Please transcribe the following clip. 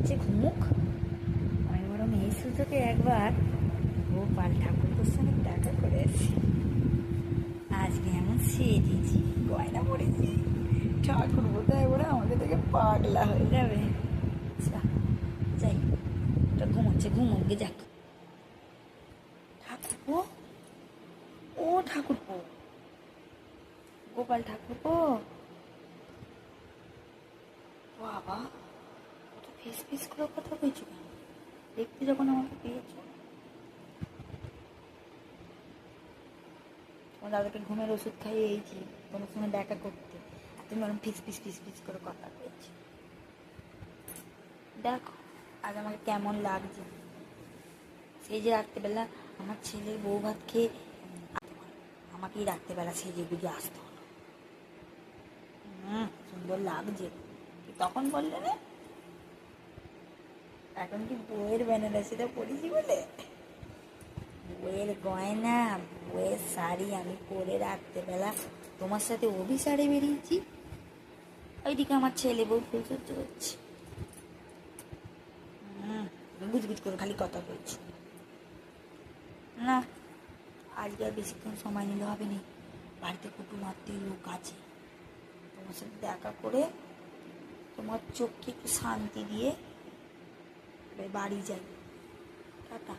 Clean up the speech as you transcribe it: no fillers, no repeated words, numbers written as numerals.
ঘুমাচ্ছে, ঘুমুক। আমি বরং এই সুযোগে একবার গোপাল ঠাকুরের সঙ্গে দেখা করে আসি। আজকে এমন সেজেছি, গয়না পড়েছি, ঠাকুর বোধহয় ওরা আমাকে থেকে পাগলা হয়ে যাবে। আচ্ছা যাই, ওটা ঘুমোচ্ছে, ঘুমোক গে যাক। ঠাকুরপো, ও ঠাকুরপো, গোপাল ঠাকুরপো, বাবা কত ফিস ফিস করে কথা বলছো কেন? দেখতে যখন আমাকে পেয়েছো, তোমার দাদাকে ঘুমের ওষুধ খাইয়েছি তোমার সঙ্গে দেখা করতে, আর তুমি ওরকম ফিস ফিস ফিস ফিস করে কথা বলছো। দেখো আজ আমাকে কেমন লাগছে। সেই যে রাত্রেবেলা আমার ছেলের বউ ভাত খেয়ে আমাকেই রাত্রেবেলা সেজে গুজে আসতে হলো। সুন্দর লাগছে। তখন বললে না এখন কি বইয়ের বেনারসিটা পরেছি বলে? বইয়ের গয়না, বইয়ের শাড়ি আমি পরে রাত্রেবেলা তোমার সাথে অভিসারে বেরিয়েছি। ওইদিকে আমার ছেলে বউ ফুল সহ্য করছে। গুজগুজ করে খালি কথা বলছি। না, আজকে আর বেশিক্ষণ সময় নিলে হবে না। বাড়িতে কুটুম আত্মীয় লোক আছে, তোমার সাথে দেখা করে তোমার চোখকে একটু শান্তি দিয়ে বাড়ি যাই। টাটা।